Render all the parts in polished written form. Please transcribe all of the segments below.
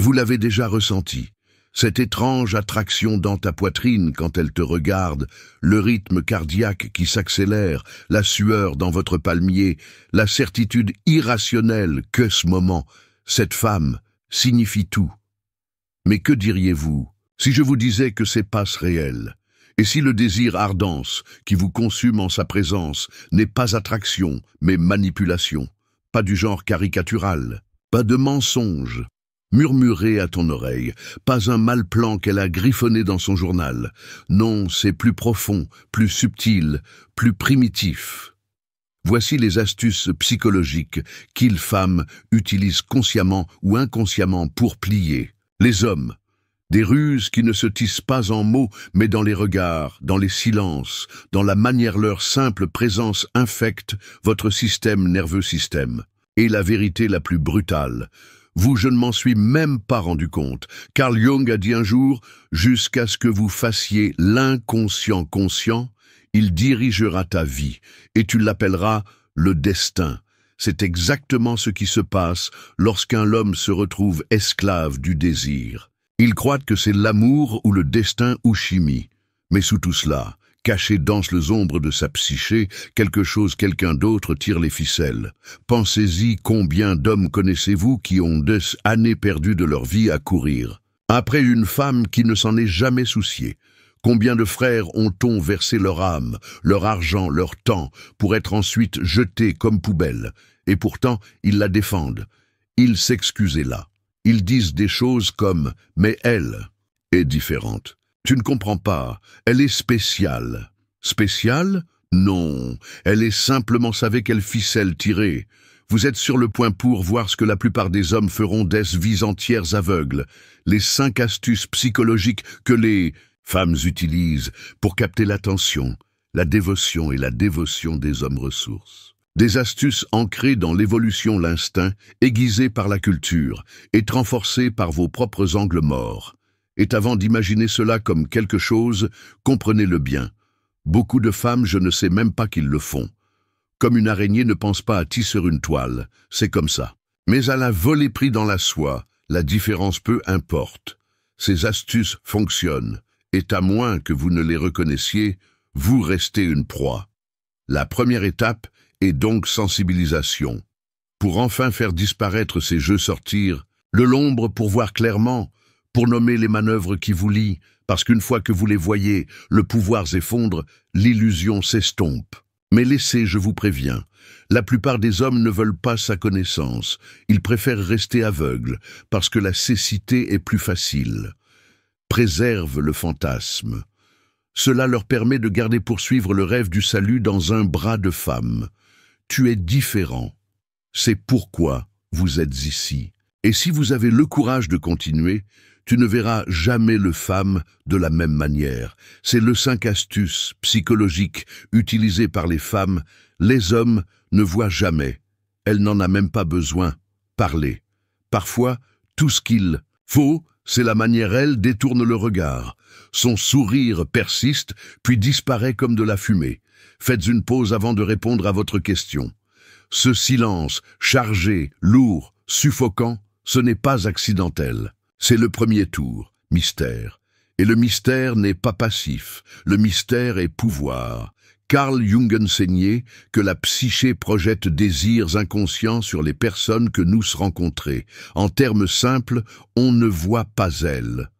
Vous l'avez déjà ressenti, cette étrange attraction dans ta poitrine quand elle te regarde, le rythme cardiaque qui s'accélère, la sueur dans votre palmier, la certitude irrationnelle que ce moment, cette femme, signifie tout. Mais que diriez-vous si je vous disais que c'est passe réel? Et si le désir ardence qui vous consume en sa présence n'est pas attraction, mais manipulation, pas du genre caricatural, pas de mensonge, murmuré à ton oreille, pas un mal plan qu'elle a griffonné dans son journal. Non, c'est plus profond, plus subtil, plus primitif. Voici les astuces psychologiques qu'ils, femmes, utilisent consciemment ou inconsciemment pour plier. Les hommes, des ruses qui ne se tissent pas en mots, mais dans les regards, dans les silences, dans la manière leur simple présence infecte votre système nerveux système. Et la vérité la plus brutale, vous, je ne m'en suis même pas rendu compte. Carl Jung a dit un jour, jusqu'à ce que vous fassiez l'inconscient conscient, il dirigera ta vie, et tu l'appelleras le destin. C'est exactement ce qui se passe lorsqu'un homme se retrouve esclave du désir. Il croit que c'est l'amour ou le destin ou chimie. Mais sous tout cela, caché dans les ombres de sa psyché, quelqu'un d'autre tire les ficelles. Pensez-y, combien d'hommes connaissez-vous qui ont des années perdues de leur vie à courir après une femme qui ne s'en est jamais souciée? Combien de frères ont-on versé leur âme, leur argent, leur temps, pour être ensuite jetés comme poubelle? Et pourtant, ils la défendent. Ils s'excusaient là. Ils disent des choses comme « mais elle est différente ». Tu ne comprends pas, elle est spéciale. Spéciale? Non, elle est simplement savait quelle ficelle tirer. Vous êtes sur le point pour voir ce que la plupart des hommes feront des vies entières aveugles. Les 5 astuces psychologiques que les femmes utilisent pour capter l'attention, la dévotion et la dévotion des hommes ressources. Des astuces ancrées dans l'évolution, l'instinct, aiguisées par la culture, et renforcées par vos propres angles morts. Et avant d'imaginer cela comme quelque chose, comprenez-le bien. Beaucoup de femmes, je ne sais même pas qu'ils le font. Comme une araignée ne pense pas à tisser une toile, c'est comme ça. Mais à la volée pris dans la soie, la différence peu importe. Ces astuces fonctionnent, et à moins que vous ne les reconnaissiez, vous restez une proie. La première étape est donc sensibilisation. Pour enfin faire disparaître ces jeux sortir, de l'ombre pour voir clairement, pour nommer les manœuvres qui vous lient, parce qu'une fois que vous les voyez, le pouvoir s'effondre, l'illusion s'estompe. Mais laissez, je vous préviens, la plupart des hommes ne veulent pas sa connaissance, ils préfèrent rester aveugles, parce que la cécité est plus facile. Préserve le fantasme. Cela leur permet de garder poursuivre le rêve du salut dans un bras de femme. Tu es différent. C'est pourquoi vous êtes ici. Et si vous avez le courage de continuer, tu ne verras jamais le femme de la même manière. C'est le 5 astuces psychologiques utilisées par les femmes. Les hommes ne voient jamais. Elle n'en a même pas besoin. Parler. Parfois, tout ce qu'il faut, c'est la manière elle détourne le regard. Son sourire persiste, puis disparaît comme de la fumée. Faites une pause avant de répondre à votre question. Ce silence, chargé, lourd, suffocant, ce n'est pas accidentel. C'est le premier tour, mystère. Et le mystère n'est pas passif, le mystère est pouvoir. Carl Jung enseignait que la psyché projette désirs inconscients sur les personnes que nous rencontrons. En termes simples, on ne voit pas elle.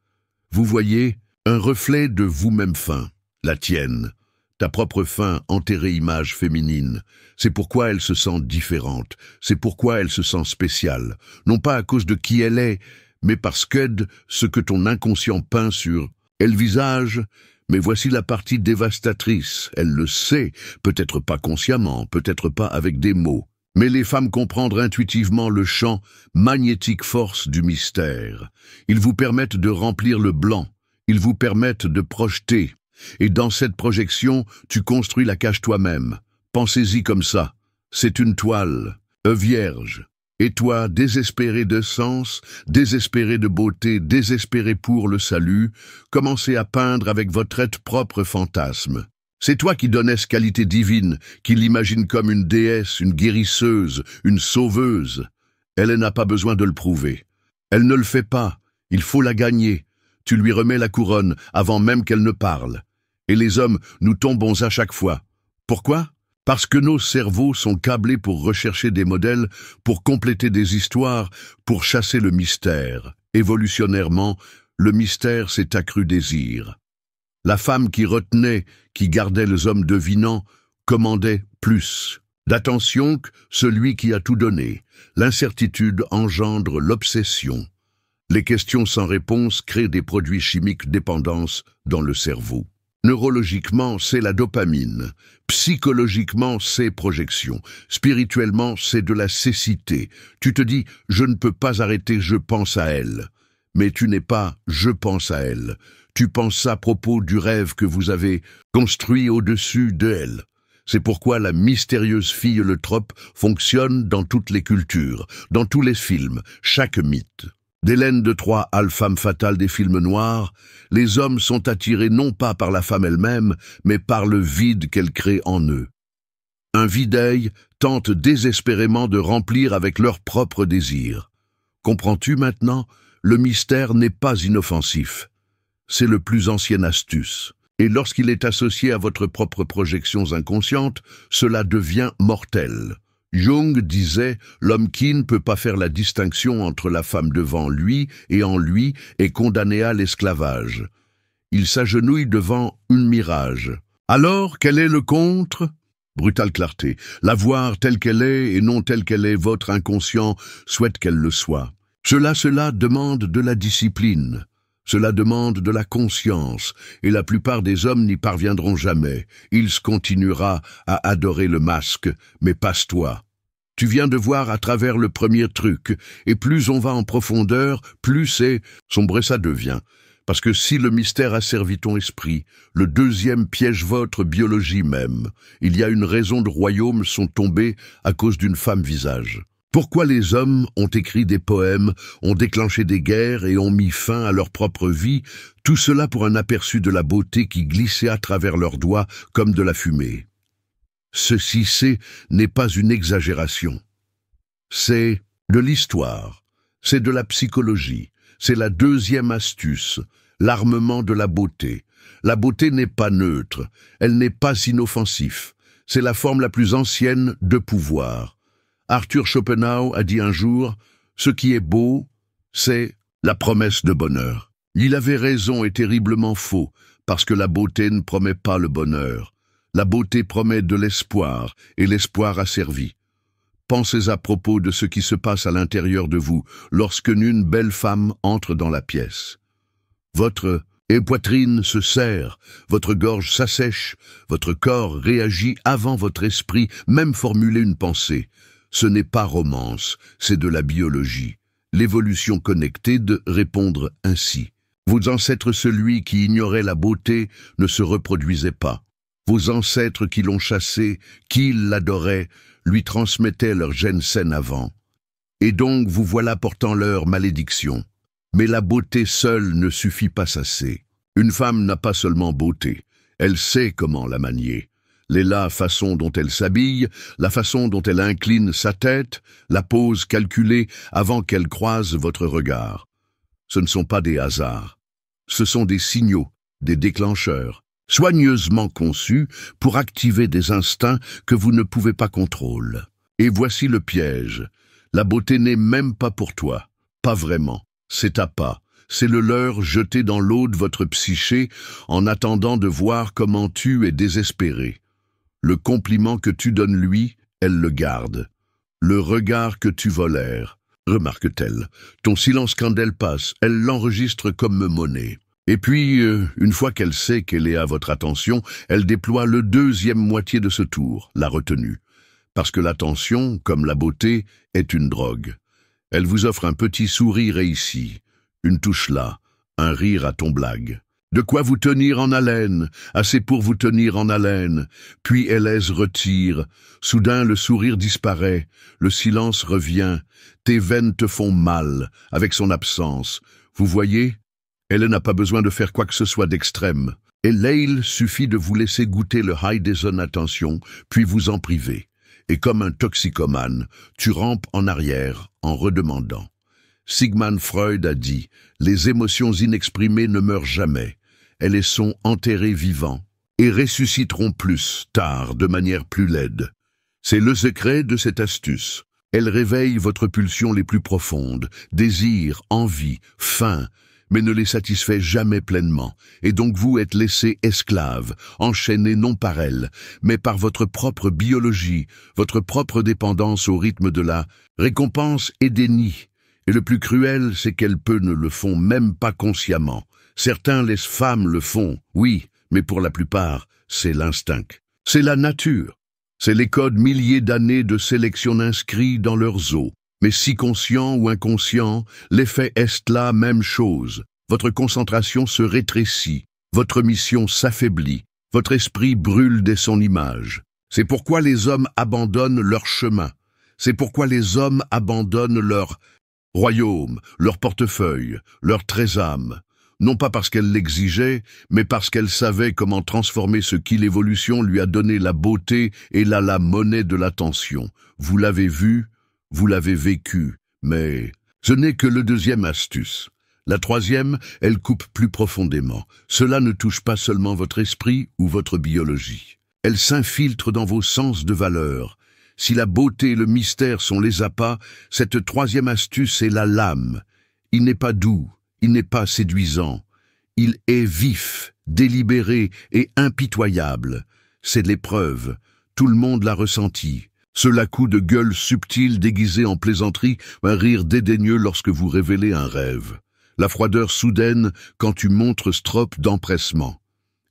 Vous voyez, un reflet de vous-même fin, la tienne. Ta propre fin, enterrée image féminine. C'est pourquoi elle se sent différente. C'est pourquoi elle se sent spéciale. Non pas à cause de qui elle est, mais parce que ce que ton inconscient peint sur elle visage. Mais voici la partie dévastatrice. Elle le sait, peut-être pas consciemment, peut-être pas avec des mots. Mais les femmes comprennent intuitivement le champ magnétique force du mystère. Ils vous permettent de remplir le blanc. Ils vous permettent de projeter. Et dans cette projection, tu construis la cage toi-même. Pensez-y comme ça. C'est une toile, vierge. Et toi, désespéré de sens, désespéré de beauté, désespéré pour le salut, commencez à peindre avec votre être propre fantasme. C'est toi qui donnais cette qualité divine, qui l'imagine comme une déesse, une guérisseuse, une sauveuse. Elle n'a pas besoin de le prouver. Elle ne le fait pas, il faut la gagner. Tu lui remets la couronne avant même qu'elle ne parle. Et les hommes, nous tombons à chaque fois. Pourquoi ? Parce que nos cerveaux sont câblés pour rechercher des modèles, pour compléter des histoires, pour chasser le mystère. Évolutionnairement, le mystère s'est accru désir. La femme qui retenait, qui gardait les hommes devinants, commandait plus d'attention que celui qui a tout donné. L'incertitude engendre l'obsession. Les questions sans réponse créent des produits chimiques dépendance dans le cerveau. Neurologiquement, c'est la dopamine. Psychologiquement, c'est projection. Spirituellement, c'est de la cécité. Tu te dis « je ne peux pas arrêter, je pense à elle ». Mais tu n'es pas « je pense à elle ». Tu penses à propos du rêve que vous avez construit au-dessus de elle. C'est pourquoi la mystérieuse fille eutrope fonctionne dans toutes les cultures, dans tous les films, chaque mythe. D'Hélène de Troie à la femme fatale des films noirs, les hommes sont attirés non pas par la femme elle-même, mais par le vide qu'elle crée en eux. Un vide-œil tente désespérément de remplir avec leur propre désir. Comprends-tu maintenant? Le mystère n'est pas inoffensif. C'est le plus ancienne astuce. Et lorsqu'il est associé à votre propre projections inconscientes, cela devient mortel. Jung disait « L'homme qui ne peut pas faire la distinction entre la femme devant lui et en lui est condamné à l'esclavage. Il s'agenouille devant une mirage. Alors, quel est le contre ?» Brutale clarté. La voir telle qu'elle est et non telle qu'elle est, votre inconscient souhaite qu'elle le soit. Cela demande de la discipline. Cela demande de la conscience, et la plupart des hommes n'y parviendront jamais. Il continuera à adorer le masque, mais passe-toi. Tu viens de voir à travers le premier truc, et plus on va en profondeur, plus c'est sombre ça devient. Parce que si le mystère a servi ton esprit, le deuxième piège votre biologie même. Il y a une raison de royaumes sont tombés à cause d'une femme visage. Pourquoi les hommes ont écrit des poèmes, ont déclenché des guerres et ont mis fin à leur propre vie, tout cela pour un aperçu de la beauté qui glissait à travers leurs doigts comme de la fumée. Ceci n'est pas une exagération. C'est de l'histoire, c'est de la psychologie, c'est la deuxième astuce, l'armement de la beauté. La beauté n'est pas neutre, elle n'est pas inoffensive, c'est la forme la plus ancienne de pouvoir. Arthur Schopenhauer a dit un jour « Ce qui est beau, c'est la promesse de bonheur ». Il avait raison et terriblement faux, parce que la beauté ne promet pas le bonheur. La beauté promet de l'espoir, et l'espoir asservit. Pensez à propos de ce qui se passe à l'intérieur de vous, lorsque une belle femme entre dans la pièce. Votre poitrine se serre, votre gorge s'assèche, votre corps réagit avant votre esprit, même formuler une pensée. Ce n'est pas romance, c'est de la biologie. L'évolution connectée de répondre ainsi. Vos ancêtres, celui qui ignorait la beauté, ne se reproduisait pas. Vos ancêtres qui l'ont chassé, qui l'adoraient, lui transmettaient leur gène saine avant. Et donc vous voilà portant leur malédiction. Mais la beauté seule ne suffit pas assez. Une femme n'a pas seulement beauté, elle sait comment la manier. La façon dont elle s'habille, la façon dont elle incline sa tête, la pose calculée avant qu'elle croise votre regard. Ce ne sont pas des hasards. Ce sont des signaux, des déclencheurs, soigneusement conçus pour activer des instincts que vous ne pouvez pas contrôler. Et voici le piège. La beauté n'est même pas pour toi. Pas vraiment. C'est à pas. C'est le leurre jeté dans l'eau de votre psyché en attendant de voir comment tu es désespéré. Le compliment que tu donnes lui, elle le garde. Le regard que tu volères, remarque-t-elle. Ton silence quand elle passe, elle l'enregistre comme monnaie. Et puis, une fois qu'elle sait qu'elle est à votre attention, elle déploie le deuxième moitié de ce tour, la retenue. Parce que l'attention, comme la beauté, est une drogue. Elle vous offre un petit sourire ici, une touche là, un rire à ton blague. De quoi vous tenir en haleine, assez pour vous tenir en haleine. Puis Hélèse retire, soudain le sourire disparaît, le silence revient, tes veines te font mal, avec son absence. Vous voyez, elle n'a pas besoin de faire quoi que ce soit d'extrême. Et Leil suffit de vous laisser goûter le high des zones attention, puis vous en priver. Et comme un toxicomane, tu rampes en arrière, en redemandant. Sigmund Freud a dit « Les émotions inexprimées ne meurent jamais. Elles les sont enterrées vivants et ressusciteront plus tard de manière plus laide. » C'est le secret de cette astuce. Elle réveille votre pulsion les plus profondes, désir, envie, faim, mais ne les satisfait jamais pleinement, et donc vous êtes laissé esclave, enchaîné non par elle, mais par votre propre biologie, votre propre dépendance au rythme de la récompense et des nids. Et le plus cruel, c'est qu'elles peu ne le font même pas consciemment. Certains les femmes le font, oui, mais pour la plupart, c'est l'instinct. C'est la nature. C'est les codes milliers d'années de sélection inscrits dans leurs os. Mais si conscient ou inconscient, l'effet est la même chose. Votre concentration se rétrécit, votre mission s'affaiblit, votre esprit brûle dès son image. C'est pourquoi les hommes abandonnent leur chemin. C'est pourquoi les hommes abandonnent leur royaume, leur portefeuille, leur trésame. Non pas parce qu'elle l'exigeait, mais parce qu'elle savait comment transformer ce qui l'évolution lui a donné la beauté et la monnaie de l'attention. Vous l'avez vu, vous l'avez vécu, mais ce n'est que le deuxième astuce. La troisième, elle coupe plus profondément. Cela ne touche pas seulement votre esprit ou votre biologie. Elle s'infiltre dans vos sens de valeur. Si la beauté et le mystère sont les appâts, cette troisième astuce est la lame. Il n'est pas doux. Il n'est pas séduisant. Il est vif, délibéré et impitoyable. C'est l'épreuve. Tout le monde l'a ressenti. Cela coup de gueule subtil déguisé en plaisanterie, un rire dédaigneux lorsque vous révélez un rêve. La froideur soudaine quand tu montres Strop d'empressement.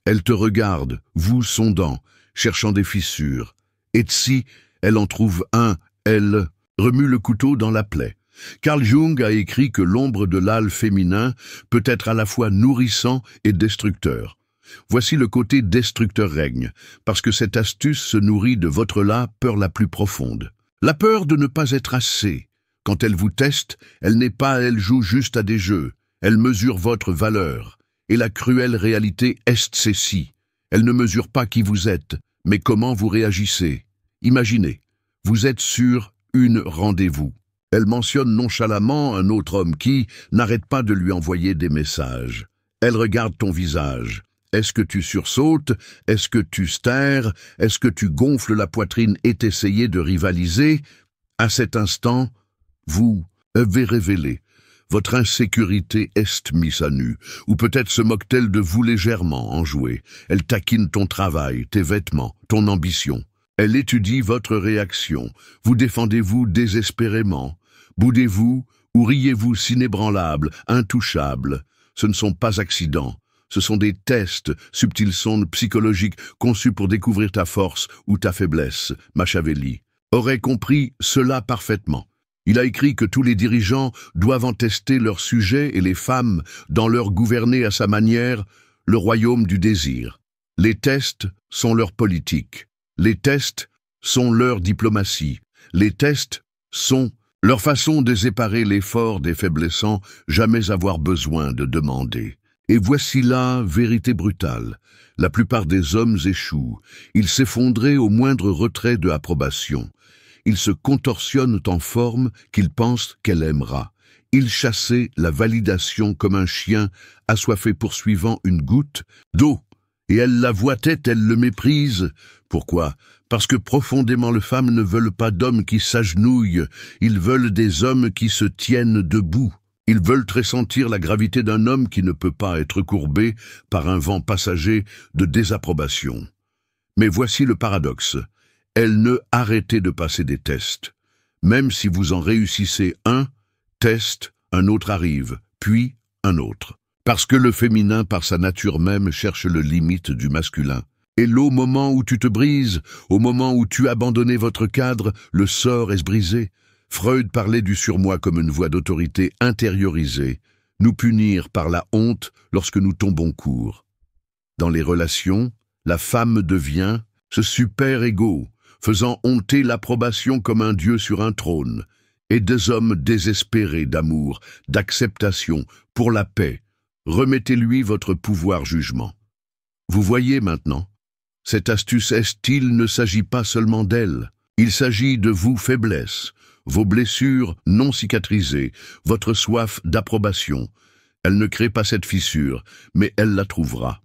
Elle te regarde, vous sondant, cherchant des fissures. Et si elle en trouve un, elle remue le couteau dans la plaie. Carl Jung a écrit que l'ombre de l'âle féminin peut être à la fois nourrissant et destructeur. Voici le côté destructeur règne, parce que cette astuce se nourrit de votre peur la plus profonde. La peur de ne pas être assez. Quand elle vous teste, elle joue juste à des jeux. Elle mesure votre valeur. Et la cruelle réalité est ceci. Elle ne mesure pas qui vous êtes, mais comment vous réagissez. Imaginez, vous êtes sur une rendez-vous. Elle mentionne nonchalamment un autre homme qui n'arrête pas de lui envoyer des messages. Elle regarde ton visage. Est-ce que tu sursautes? Est-ce que tu sterres? Est-ce que tu gonfles la poitrine et t'essayes de rivaliser? À cet instant, vous avez révélé. Votre insécurité est mise à nu, ou peut-être se moque-t-elle de vous légèrement, enjouée. Elle taquine ton travail, tes vêtements, ton ambition. Elle étudie votre réaction. Vous défendez-vous désespérément. Boudez-vous ou riez-vous inébranlable, intouchable. Ce ne sont pas accidents. Ce sont des tests, subtiles sondes psychologiques conçus pour découvrir ta force ou ta faiblesse. Machiavelli aurait compris cela parfaitement. Il a écrit que tous les dirigeants doivent en tester leurs sujets et les femmes dans leur gouverner à sa manière le royaume du désir. Les tests sont leur politique. Les tests sont leur diplomatie. Les tests sont leur façon de séparer l'effort des faibles sans jamais avoir besoin de demander. Et voici la vérité brutale. La plupart des hommes échouent. Ils s'effondraient au moindre retrait de approbation. Ils se contorsionnent en forme qu'ils pensent qu'elle aimera. Ils chassaient la validation comme un chien assoiffé poursuivant une goutte d'eau. Et elle la voitait, elle le méprise. Pourquoi? Parce que profondément les femmes ne veulent pas d'hommes qui s'agenouillent. Ils veulent des hommes qui se tiennent debout. Ils veulent ressentir la gravité d'un homme qui ne peut pas être courbé par un vent passager de désapprobation. Mais voici le paradoxe. Elle ne arrêtez de passer des tests. Même si vous en réussissez un test, un autre arrive, puis un autre. Parce que le féminin, par sa nature même, cherche le limite du masculin. Et au moment où tu te brises, au moment où tu abandonnes votre cadre, le sort est brisé. Freud parlait du surmoi comme une voie d'autorité intériorisée, nous punir par la honte lorsque nous tombons court. Dans les relations, la femme devient ce super-égo, faisant honter l'approbation comme un dieu sur un trône, et des hommes désespérés d'amour, d'acceptation, pour la paix. Remettez-lui votre pouvoir-jugement. Vous voyez maintenant, cette astuce est-il ne s'agit pas seulement d'elle, il s'agit de vous faiblesse. vos blessures non cicatrisées, votre soif d'approbation. Elle ne crée pas cette fissure, mais elle la trouvera.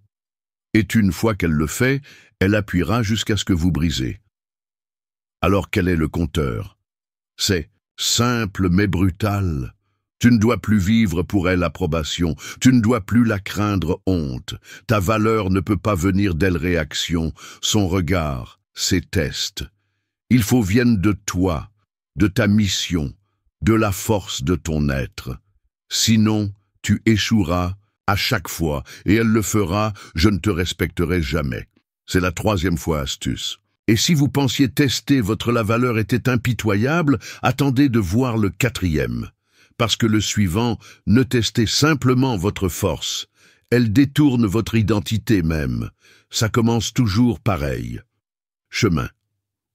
Et une fois qu'elle le fait, elle appuiera jusqu'à ce que vous brisez. Alors quel est le compteur? C'est simple mais brutal. Tu ne dois plus vivre pour elle approbation, tu ne dois plus la craindre honte. Ta valeur ne peut pas venir d'elle réaction, son regard, ses tests. Il faut vienne de toi, de ta mission, de la force de ton être. Sinon, tu échoueras à chaque fois, et elle le fera, je ne te respecterai jamais. C'est la 3e fois astuce. Et si vous pensiez tester la valeur était impitoyable, attendez de voir le 4e. Parce que le suivant, ne testez simplement votre force. Elle détourne votre identité même. Ça commence toujours pareil. Chemin.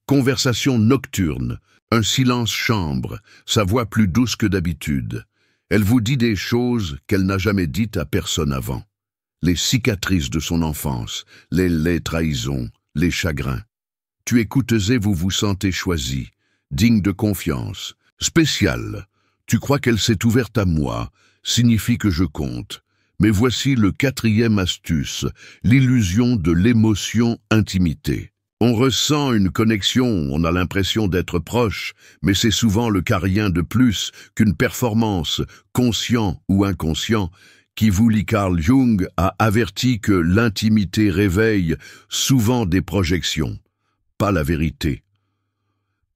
Conversation nocturne. Un silence chambre. Sa voix plus douce que d'habitude. Elle vous dit des choses qu'elle n'a jamais dites à personne avant. Les cicatrices de son enfance, les trahisons, les chagrins. Tu écoutes et vous vous sentez choisi, digne de confiance, spécial. Tu crois qu'elle s'est ouverte à moi, signifie que je compte. Mais voici le 4e astuce, l'illusion de l'émotion intimité. On ressent une connexion, on a l'impression d'être proche, mais c'est souvent le cas rien de plus qu'une performance, conscient ou inconscient, qui vous lit Carl Jung a averti que l'intimité réveille souvent des projections, pas la vérité.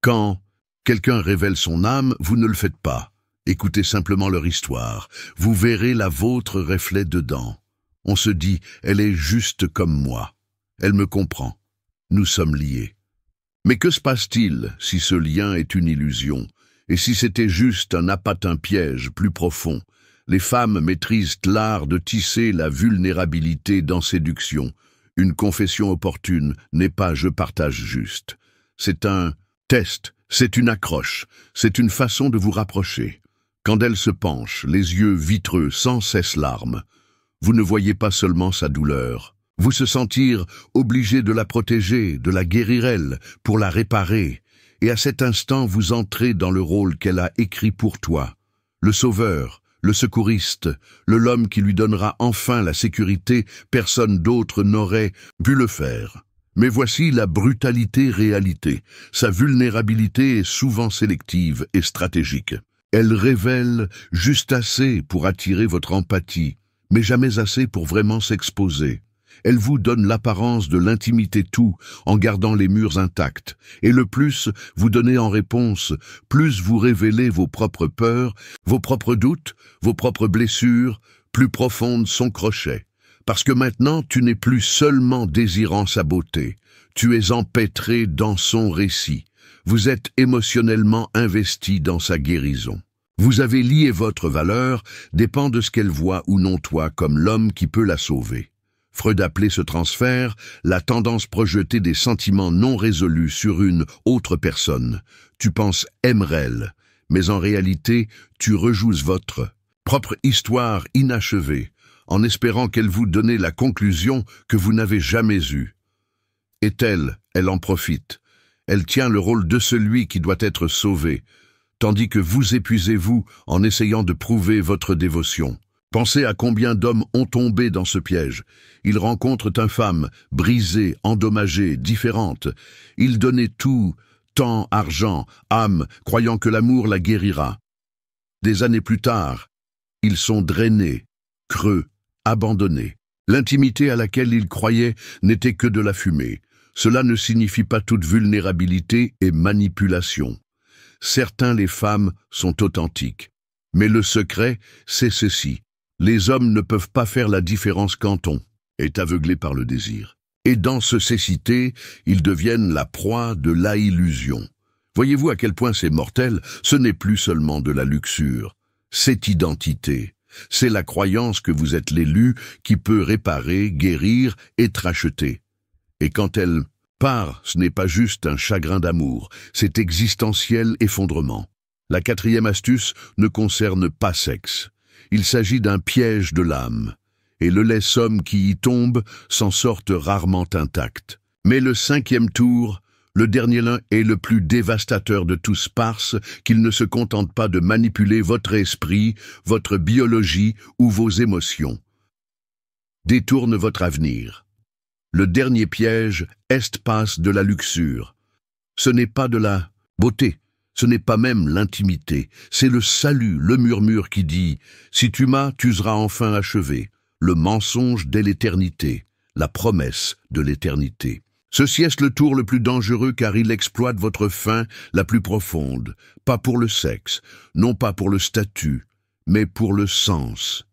Quand quelqu'un révèle son âme, vous ne le faites pas. Écoutez simplement leur histoire. Vous verrez la vôtre reflet dedans. On se dit, elle est juste comme moi. Elle me comprend. Nous sommes liés. Mais que se passe-t-il si ce lien est une illusion? Et si c'était juste un appât, un piège plus profond? Les femmes maîtrisent l'art de tisser la vulnérabilité dans séduction. Une confession opportune n'est pas « je partage juste ». C'est un test, c'est une accroche, c'est une façon de vous rapprocher. Quand elle se penche, les yeux vitreux, sans cesse larmes, vous ne voyez pas seulement sa douleur. Vous se sentir obligé de la protéger, de la guérir elle, pour la réparer. Et à cet instant, vous entrez dans le rôle qu'elle a écrit pour toi. Le sauveur, le secouriste, l'homme qui lui donnera enfin la sécurité, personne d'autre n'aurait pu le faire. Mais voici la brutalité réalité. Sa vulnérabilité est souvent sélective et stratégique. Elle révèle juste assez pour attirer votre empathie, mais jamais assez pour vraiment s'exposer. Elle vous donne l'apparence de l'intimité tout, en gardant les murs intacts. Et le plus vous donnez en réponse, plus vous révélez vos propres peurs, vos propres doutes, vos propres blessures, plus profondes son crochet. Parce que maintenant, tu n'es plus seulement désirant sa beauté, tu es empêtré dans son récit. Vous êtes émotionnellement investi dans sa guérison. Vous avez lié votre valeur, dépend de ce qu'elle voit ou non toi comme l'homme qui peut la sauver. Freud appelait ce transfert la tendance projetée des sentiments non résolus sur une autre personne. Tu penses aimerais-elle, mais en réalité, tu rejoues votre propre histoire inachevée, en espérant qu'elle vous donne la conclusion que vous n'avez jamais eue. Et elle en profite. Elle tient le rôle de celui qui doit être sauvé, tandis que vous épuisez-vous en essayant de prouver votre dévotion. Pensez à combien d'hommes ont tombé dans ce piège. Ils rencontrent une femme brisée, endommagée, différente. Ils donnaient tout, temps, argent, âme, croyant que l'amour la guérira. Des années plus tard, ils sont drainés, creux, abandonnés. L'intimité à laquelle ils croyaient n'était que de la fumée. Cela ne signifie pas toute vulnérabilité et manipulation. Certains les femmes sont authentiques. Mais le secret, c'est ceci. Les hommes ne peuvent pas faire la différence quand on est aveuglé par le désir. Et dans ce cécité, ils deviennent la proie de la illusion. Voyez-vous à quel point c'est mortel? Ce n'est plus seulement de la luxure. C'est identité. C'est la croyance que vous êtes l'élu qui peut réparer, guérir, être racheté. Et quand elle part, ce n'est pas juste un chagrin d'amour, c'est existentiel effondrement. La 4e astuce ne concerne pas sexe. Il s'agit d'un piège de l'âme, et le laisse homme qui y tombe s'en sortent rarement intact. Mais le 5e tour, Le dernier l'un est le plus dévastateur de tous parce qu'il ne se contente pas de manipuler votre esprit, votre biologie ou vos émotions. Détourne votre avenir. Le dernier piège, espace de la luxure. Ce n'est pas de la beauté, ce n'est pas même l'intimité, c'est le salut, le murmure qui dit « Si tu m'as, tu seras enfin achevé », le mensonge dès l'éternité, la promesse de l'éternité. Ceci est le tour le plus dangereux car il exploite votre faim la plus profonde, pas pour le sexe, non pas pour le statut, mais pour le sens.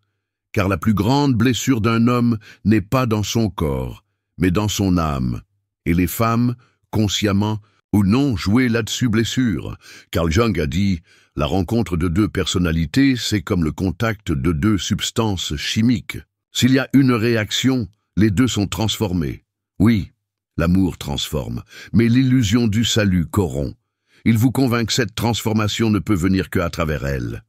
Car la plus grande blessure d'un homme n'est pas dans son corps, mais dans son âme. Et les femmes, consciemment ou non, jouent là-dessus blessure. Carl Jung a dit « La rencontre de deux personnalités, c'est comme le contact de deux substances chimiques. S'il y a une réaction, les deux sont transformés. » Oui, l'amour transforme, mais l'illusion du salut corrompt. Il vous convainc que cette transformation ne peut venir qu'à travers elle.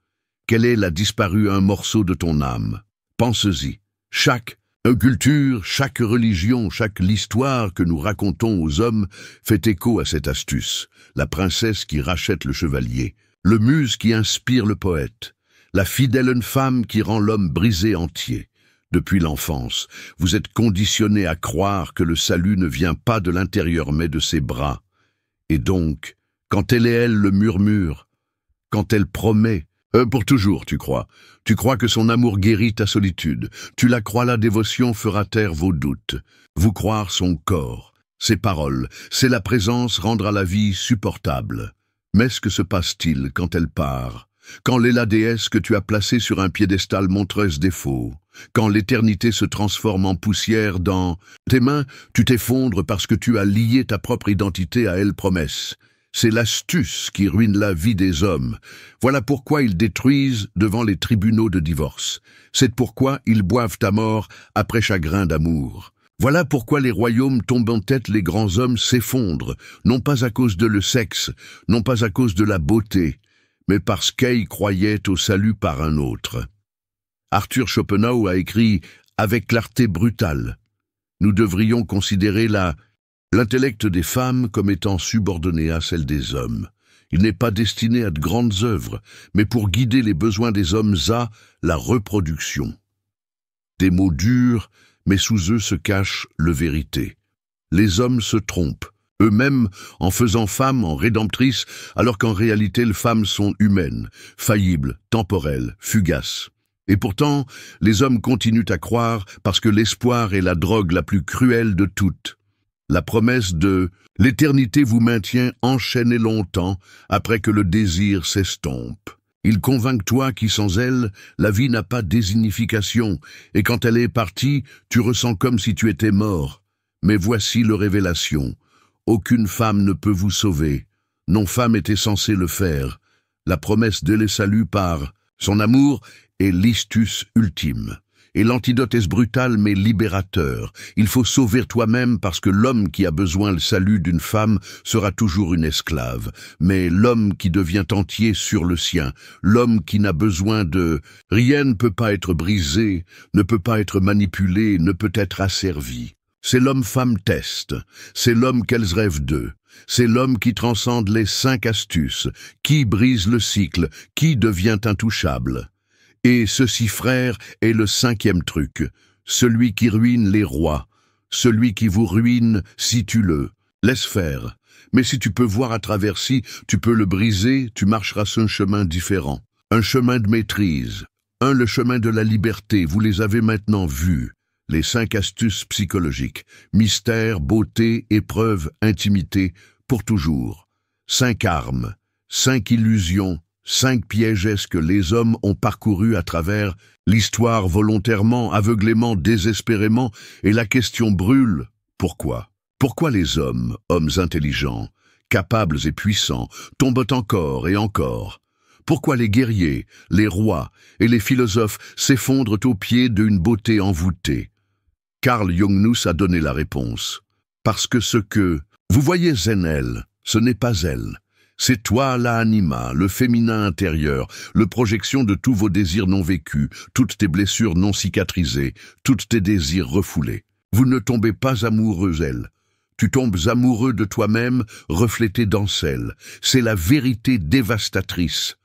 Quelle est la disparue un morceau de ton âme? Pense-y. Chaque culture, chaque religion, chaque histoire que nous racontons aux hommes fait écho à cette astuce. La princesse qui rachète le chevalier, le muse qui inspire le poète, la fidèle femme qui rend l'homme brisé entier. Depuis l'enfance, vous êtes conditionné à croire que le salut ne vient pas de l'intérieur mais de ses bras. Et donc, quand elle le murmure, quand elle promet, pour toujours, tu crois que son amour guérit ta solitude. Tu la crois, la dévotion fera taire vos doutes. Vous croire son corps, ses paroles, c'est la présence rendra la vie supportable. Mais ce que se passe-t-il quand elle part? Quand l'est la déesse que tu as placée sur un piédestal montreuse défaut? Quand l'éternité se transforme en poussière dans tes mains, tu t'effondres parce que tu as lié ta propre identité à elle promesse. C'est l'astuce qui ruine la vie des hommes. Voilà pourquoi ils détruisent devant les tribunaux de divorce. C'est pourquoi ils boivent à mort après chagrin d'amour. Voilà pourquoi les royaumes tombent en tête, les grands hommes s'effondrent, non pas à cause de le sexe, non pas à cause de la beauté, mais parce qu'ils croyaient au salut par un autre. Arthur Schopenhauer a écrit « Avec clarté brutale ». Nous devrions considérer l'intellect des femmes comme étant subordonné à celle des hommes. Il n'est pas destiné à de grandes œuvres, mais pour guider les besoins des hommes à la reproduction. Des mots durs, mais sous eux se cache le vérité. Les hommes se trompent, eux-mêmes en faisant femmes en rédemptrices, alors qu'en réalité les femmes sont humaines, faillibles, temporelles, fugaces. Et pourtant, les hommes continuent à croire parce que l'espoir est la drogue la plus cruelle de toutes. La promesse de « l'éternité vous maintient enchaîné longtemps après que le désir s'estompe ». Il convainc toi qui sans elle, la vie n'a pas désignification, et quand elle est partie, tu ressens comme si tu étais mort. Mais voici le révélation. Aucune femme ne peut vous sauver. Non femme était censée le faire. La promesse de les salut par son amour est l'istus ultime. Et l'antidote est brutal mais libérateur. Il faut sauver toi-même parce que l'homme qui a besoin le salut d'une femme sera toujours une esclave. Mais l'homme qui devient entier sur le sien, l'homme qui n'a besoin de... Rien ne peut pas être brisé, ne peut pas être manipulé, ne peut être asservi. C'est l'homme-femme test, c'est l'homme qu'elles rêvent d'eux. C'est l'homme qui transcende les 5 astuces, qui brise le cycle, qui devient intouchable. Et ceci, frère, est le 5e truc, celui qui ruine les rois, celui qui vous ruine si tu le laisses faire. Mais si tu peux voir à travers si tu peux le briser, tu marcheras sur un chemin différent, un chemin de maîtrise, le chemin de la liberté, vous les avez maintenant vus. Les 5 astuces psychologiques, mystère, beauté, épreuve, intimité, pour toujours. 5 armes, 5 illusions, 5 pièges que les hommes ont parcourus à travers l'histoire volontairement, aveuglément, désespérément, et la question brûle. Pourquoi? Pourquoi les hommes intelligents, capables et puissants, tombent encore et encore? Pourquoi les guerriers, les rois et les philosophes s'effondrent au pied d'une beauté envoûtée? Carl Jung a donné la réponse. Parce que ce que vous voyez en elle, ce n'est pas elle. C'est toi l'anima, le féminin intérieur, le projection de tous vos désirs non vécus, toutes tes blessures non cicatrisées, tous tes désirs refoulés. Vous ne tombez pas amoureux elle. Tu tombes amoureux de toi-même, reflété dans celle. C'est la vérité dévastatrice.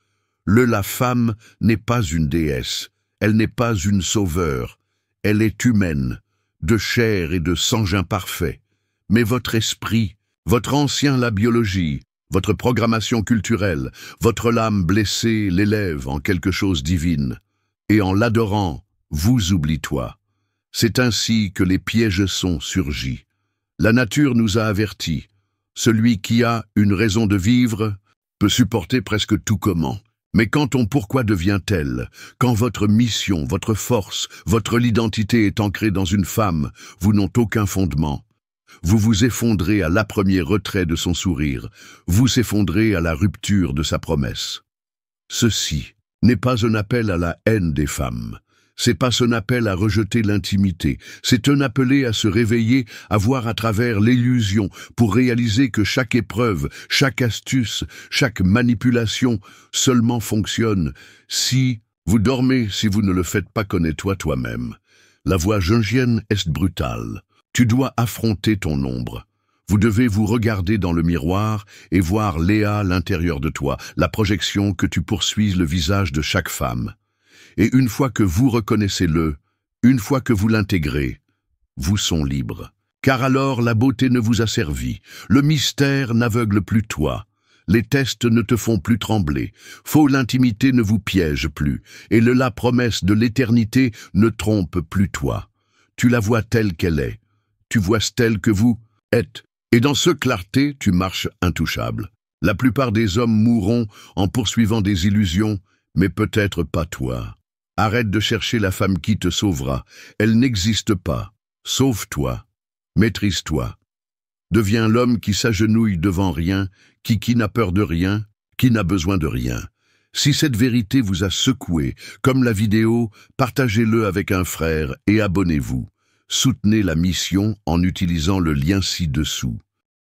La femme n'est pas une déesse, elle n'est pas une sauveur, elle est humaine, de chair et de sang imparfait. Mais votre esprit, votre ancien la biologie, votre programmation culturelle, votre lame blessée l'élève en quelque chose divine. Et en l'adorant, vous oublie-toi. C'est ainsi que les pièges sont surgis. La nature nous a avertis. Celui qui a une raison de vivre peut supporter presque tout comment. Mais quand ton pourquoi devient tel, quand votre mission, votre force, votre identité est ancrée dans une femme, vous n'ont aucun fondement. Vous vous effondrez à l'appremier retrait de son sourire, vous s'effondrez à la rupture de sa promesse. Ceci n'est pas un appel à la haine des femmes. C'est pas un appel à rejeter l'intimité, c'est un appel à se réveiller, à voir à travers l'illusion, pour réaliser que chaque épreuve, chaque astuce, chaque manipulation seulement fonctionne si vous dormez, si vous ne le faites pas connaître toi-même. La voie jungienne est brutale. Tu dois affronter ton ombre. Vous devez vous regarder dans le miroir et voir Léa à l'intérieur de toi, la projection que tu poursuis le visage de chaque femme. Et une fois que vous reconnaissez-le, une fois que vous l'intégrez, vous sont libres. Car alors la beauté ne vous a servi, le mystère n'aveugle plus toi, les tests ne te font plus trembler, faux l'intimité ne vous piège plus, et la promesse de l'éternité ne trompe plus toi. Tu la vois telle qu'elle est, tu vois telle que vous êtes, et dans ce clarté tu marches intouchable. La plupart des hommes mourront en poursuivant des illusions, mais peut-être pas toi. Arrête de chercher la femme qui te sauvera. Elle n'existe pas. Sauve-toi. Maîtrise-toi. Deviens l'homme qui s'agenouille devant rien, qui n'a peur de rien, qui n'a besoin de rien. Si cette vérité vous a secoué, comme la vidéo, partagez-le avec un frère et abonnez-vous. Soutenez la mission en utilisant le lien ci-dessous.